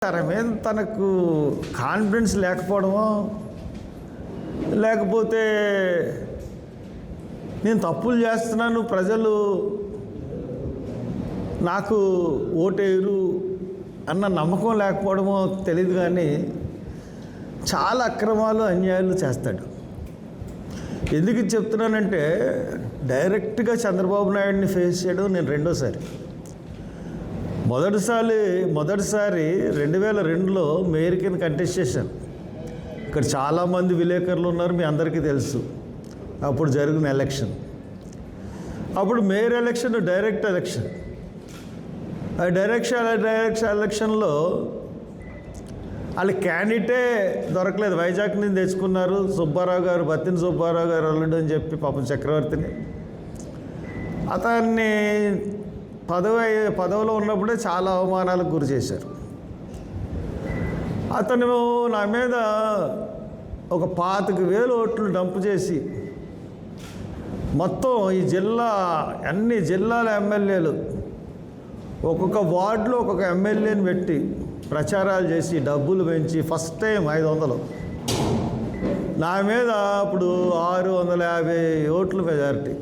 తన మీద తనకు కాన్ఫిడెన్స్ లేకపోవడమో, లేకపోతే నేను తప్పులు చేస్తున్నాను, ప్రజలు నాకు ఓటేయరు అన్న నమ్మకం లేకపోవడమో తెలియదు, కానీ చాలా అక్రమాలు అన్యాయాలు చేస్తాడు. ఎందుకు చెప్తున్నానంటే, డైరెక్ట్గా చంద్రబాబు నాయుడిని ఫేస్ చేయడం నేను రెండోసారి. మొదటిసారి 2002లో మేయర్ కింద కంటెస్ట్ చేశాను. ఇక్కడ చాలామంది విలేకరులు ఉన్నారు, మీ అందరికీ తెలుసు. అప్పుడు జరిగిన ఎలక్షన్, అప్పుడు మేయర్ ఎలక్షన్ డైరెక్ట్ ఎలక్షన్. ఆ డైరెక్ట్ ఎలక్షన్లో వాళ్ళ క్యాండిడేటే దొరకలేదు. వైజాగ్ నుంచి తెచ్చుకున్నారు సుబ్బారావు గారు, బత్తిన సుబ్బారావు గారు అల్లుడు అని చెప్పి పాపం చక్రవర్తిని. అతన్ని పదవిలో ఉన్నప్పుడే చాలా అవమానాలకు గురి చేశారు. అతను నా మీద ఒక 25,000 ఓట్లు డంప్ చేసి, మొత్తం ఈ అన్ని జిల్లాల ఎమ్మెల్యేలు ఒక్కొక్క వార్డులో ఒక్కొక్క ఎమ్మెల్యేని పెట్టి ప్రచారాలు చేసి డబ్బులు పెంచి ఫస్ట్ టైం 500 నా మీద అప్పుడు 650 ఓట్లు మెజారిటీ.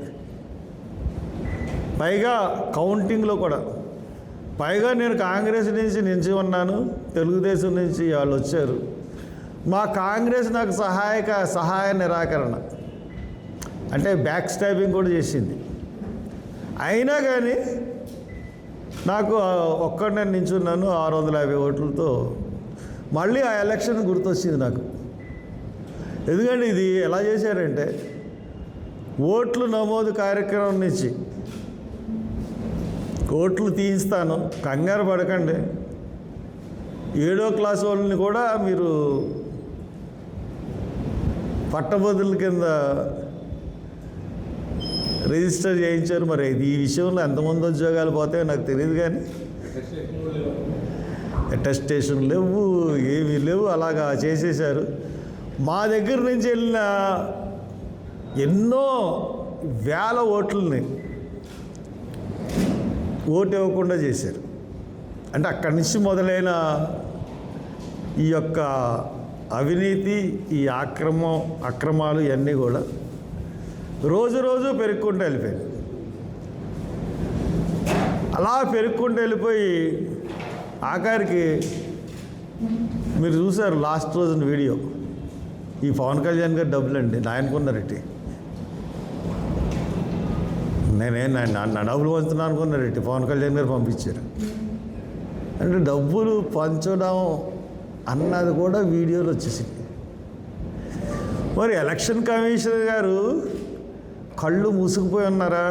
పైగా కౌంటింగ్లో కూడా, పైగా నేను కాంగ్రెస్ నుంచి నిలిచి ఉన్నాను, తెలుగుదేశం నుంచి వాళ్ళు వచ్చారు. మా కాంగ్రెస్ నాకు సహాయ నిరాకరణ అంటే బ్యాక్ స్టాబింగ్ కూడా చేసింది. అయినా కానీ నాకు ఒక్కడినే నించున్నాను 650 ఓట్లతో. మళ్ళీ ఆ ఎలక్షన్ గుర్తొచ్చింది నాకు. ఎందుకంటే ఇది ఎలా చేశారంటే, ఓట్లు నమోదు కార్యక్రమం నుంచి ఓట్లు తీయిస్తాను, కంగారు పడకండి, 7వ క్లాస్ వాళ్ళని కూడా మీరు పట్టభద్రుల కింద రిజిస్టర్ చేయించారు. మరి ఈ విషయంలో ఎంతమంది ఉద్యోగాలు పోతాయో నాకు తెలియదు, కానీ అటెస్టేషన్ లేవు, ఏమీ లేవు, అలాగా చేసేశారు. మా దగ్గర నుంచి వెళ్ళిన ఎన్నో వేల ఓట్లని ఓటు ఇవ్వకుండా చేశారు. అంటే అక్కడి నుంచి మొదలైన ఈ యొక్క అవినీతి, ఈ అక్రమాలు ఇవన్నీ కూడా రోజు పెరుక్కుంటూ వెళ్ళిపోయాయి. అలా పెరుక్కుంటూ వెళ్ళిపోయి ఆఖరికి మీరు చూశారు లాస్ట్ రోజున వీడియో, ఈ పవన్ కళ్యాణ్ గారు డబ్బులండి నాయనుకున్నారెట్టి. నా డబ్బులు పంచుతున్నాను అనుకున్నారెట్టి, పవన్ కళ్యాణ్ గారు పంపించారు. అంటే డబ్బులు పంచడం అన్నది కూడా వీడియోలు వచ్చేసింది. మరి ఎలక్షన్ కమిషనర్ గారు కళ్ళు మూసుకుపోయి ఉన్నారా?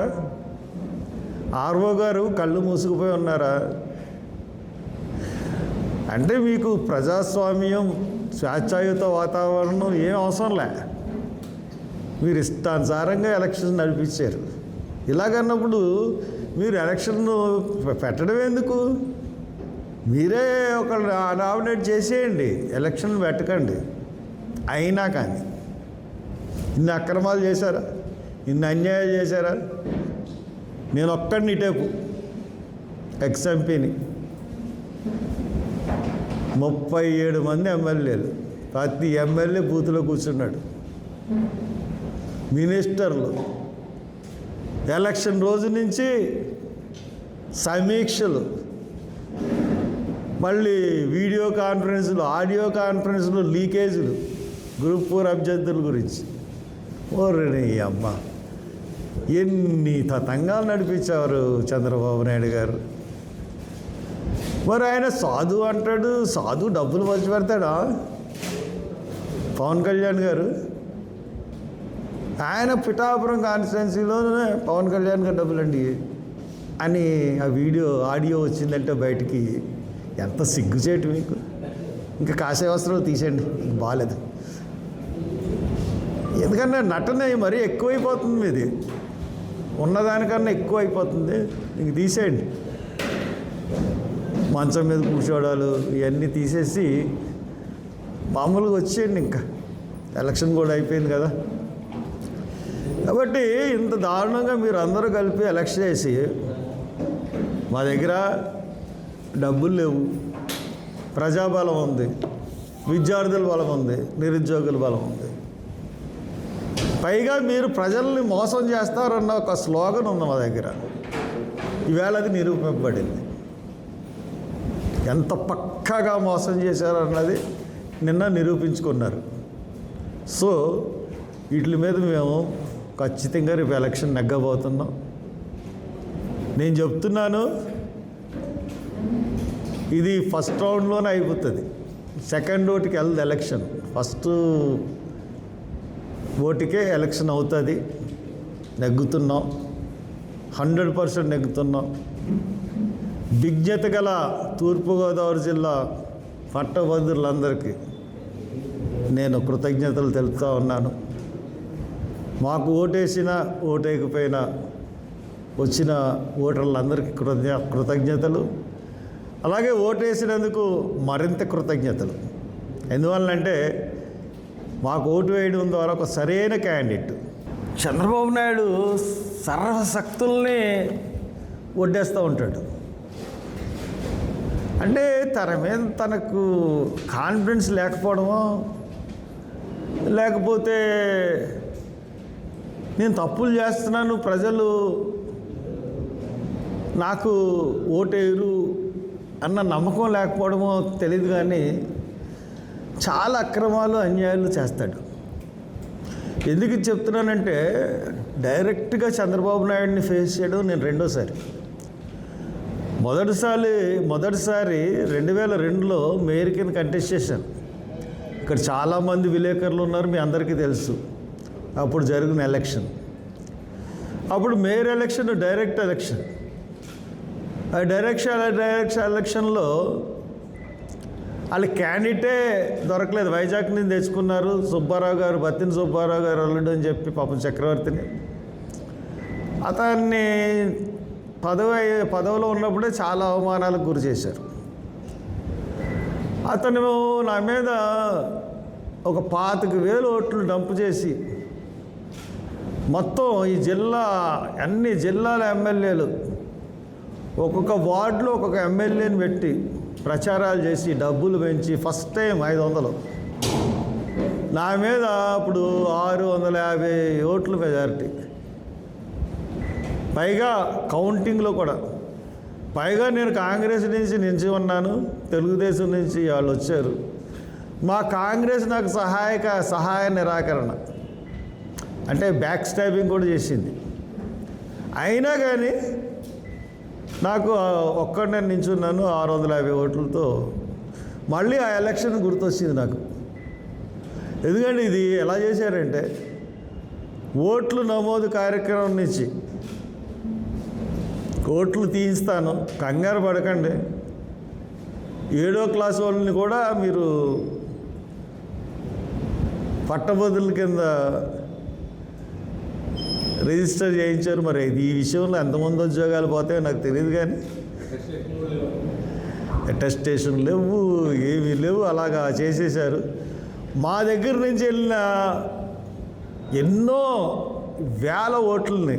ఆర్ఓ గారు కళ్ళు మూసుకుపోయి ఉన్నారా? అంటే మీకు ప్రజాస్వామ్యం, స్వేచ్ఛాయుత వాతావరణం ఏం అవసరం లే, మీరు ఇష్టానుసారంగా ఎలక్షన్ నడిపించారు. ఇలాగన్నప్పుడు మీరు ఎలక్షన్ పెట్టడం ఎందుకు? మీరే ఒకళ్ళు నామినేట్ చేసేయండి, ఎలక్షన్ పెట్టకండి. అయినా కానీ ఇన్ని అక్రమాలు చేశారా, ఇన్ని అన్యాయాలు చేశారా? నేను ఒక్కడిని ఇటేపు ఎక్స్ఎంపీని, 37 మంది ఎమ్మెల్యేలు, ప్రతి ఎమ్మెల్యే బూత్లో కూర్చున్నాడు. మినిస్టర్లు ఎలక్షన్ రోజు నుంచి సమీక్షలు, మళ్ళీ వీడియో కాన్ఫరెన్సులు, ఆడియో కాన్ఫరెన్సులు, లీకేజీలు, గ్రూప్ 4 అభ్యర్థుల గురించి. ఓరే అమ్మ, ఎన్ని తతంగాలు నడిపించారు చంద్రబాబు నాయుడు గారు. మరి ఆయన సాధు అంటాడు, సాధు డబ్బులు పంచి పెడతాడా పవన్ కళ్యాణ్ గారు? ఆయన పిఠాపురం కాన్స్టిట్యున్సీలోనే పవన్ కళ్యాణ్ గారు డబ్బులండి అని ఆ ఆడియో వచ్చిందంటే బయటికి, ఎంత సిగ్గుచేటు మీకు. ఇంకా కాషాయ వస్త్రాలు తీసేయండి, బాగాలేదు. ఎందుకంటే నటన మరీ ఎక్కువైపోతుంది, మీది ఉన్నదానికన్నా ఎక్కువ అయిపోతుంది. ఇంక తీసేయండి, మంచం మీద కూర్చోవడాలు ఇవన్నీ తీసేసి మామూలుగా వచ్చేయండి. ఇంకా ఎలక్షన్ కూడా అయిపోయింది కదా. కాబట్టి ఇంత దారుణంగా మీరు అందరూ కలిపి ఎలక్షన్ చేసి, మా దగ్గర డబ్బులు లేవు, ప్రజాబలం ఉంది, విద్యార్థుల బలం ఉంది, నిరుద్యోగుల బలం ఉంది. పైగా మీరు ప్రజల్ని మోసం చేస్తారన్న ఒక స్లోగన్ ఉంది మా దగ్గర. ఈవేళ అది నిరూపింపబడింది. ఎంత పక్కాగా మోసం చేశారన్నది నిన్న నిరూపించుకున్నారు. సో వీటి మీద మేము ఖచ్చితంగా రేపు ఎలక్షన్ నెగ్గబోతున్నాం. నేను చెప్తున్నాను, ఇది ఫస్ట్ రౌండ్లోనే అయిపోతుంది. సెకండ్ ఓటుకి వెళ్ళదు ఎలక్షన్, ఫస్ట్ ఓటుకే ఎలక్షన్ అవుతుంది. నెగ్గుతున్నాం, 100% నెగ్గుతున్నాం. విజ్ఞత గల తూర్పుగోదావరి జిల్లా పట్టభద్రులందరికీ నేను కృతజ్ఞతలు తెలుపుతూ ఉన్నాను. మాకు ఓటేసినా ఓటేయకపోయినా వచ్చిన ఓటర్లందరికీ కృతజ్ఞతలు. అలాగే ఓటేసినందుకు మరింత కృతజ్ఞతలు. ఎందువల్లంటే మాకు ఓటు వేయడం ద్వారా ఒక సరైన క్యాండిడేట్. చంద్రబాబు నాయుడు సర్వశక్తుల్ని ఒడ్డేస్తూ ఉంటాడు. అంటే తన మీద తనకు కాన్ఫిడెన్స్ లేకపోవడమో, లేకపోతే నేను తప్పులు చేస్తున్నాను, ప్రజలు నాకు ఓటేయరు అన్న నమ్మకం లేకపోవడమో తెలియదు, కానీ చాలా అక్రమాలు అన్యాయాలు చేస్తాడు. ఎందుకు చెప్తున్నానంటే డైరెక్ట్గా చంద్రబాబు నాయుడిని ఫేస్ చేయడం నేను రెండోసారి. మొదటిసారి 2002లో మేయర్ కింద కంటెస్ట్ చేశాను. ఇక్కడ చాలామంది విలేకరులు ఉన్నారు, మీ అందరికీ తెలుసు. అప్పుడు జరిగిన ఎలక్షన్, అప్పుడు మేయర్ ఎలక్షన్ డైరెక్ట్ ఎలక్షన్. ఆ డైరెక్ట్ ఎలక్షన్లో వాళ్ళ క్యాండిడేటే దొరకలేదు. వైజాగ్ నుంచి తెచ్చుకున్నారు సుబ్బారావు గారు, బత్తిన సుబ్బారావు గారు అల్లుడు అని చెప్పి పాపం చక్రవర్తిని. అతన్ని పదవిలో ఉన్నప్పుడే చాలా అవమానాలకు గురి చేశారు. అతను నా మీద ఒక 25,000 ఓట్లు డంప్ చేసి మొత్తం ఈ అన్ని జిల్లాల ఎమ్మెల్యేలు ఒక్కొక్క వార్డులో ఒక్కొక్క ఎమ్మెల్యేని పెట్టి ప్రచారాలు చేసి డబ్బులు పెంచి ఫస్ట్ టైం 500 నా మీద అప్పుడు 650 ఓట్ల మెజారిటీ. పైగా కౌంటింగ్లో కూడా పైగా నేను కాంగ్రెస్ నుంచి నిలిచి ఉన్నాను, తెలుగుదేశం నుంచి వాళ్ళు వచ్చారు. మా కాంగ్రెస్ నాకు సహాయ నిరాకరణ అంటే బ్యాక్ స్టాబింగ్ కూడా చేసింది. అయినా కానీ నాకు ఒక్కడే నించున్నాను 650 ఓట్లతో. మళ్ళీ ఆ ఎలక్షన్ గుర్తొచ్చింది నాకు. ఎందుకంటే ఇది ఎలా చేశారంటే ఓట్లు నమోదు కార్యక్రమం నుంచి ఓట్లు తీయిస్తాను, కంగారు పడకండి, 7వ క్లాస్ వాళ్ళని కూడా మీరు పట్టభద్రుల కింద రిజిస్టర్ చేయించారు. మరి ఈ విషయంలో ఎంతమంది ఉద్యోగాలు పోతాయో నాకు తెలియదు, కానీ అటెస్టేషన్ లేవు, ఏమీ లేవు, అలాగా చేసేశారు. మా దగ్గర నుంచి వెళ్ళిన ఎన్నో వేల ఓట్లని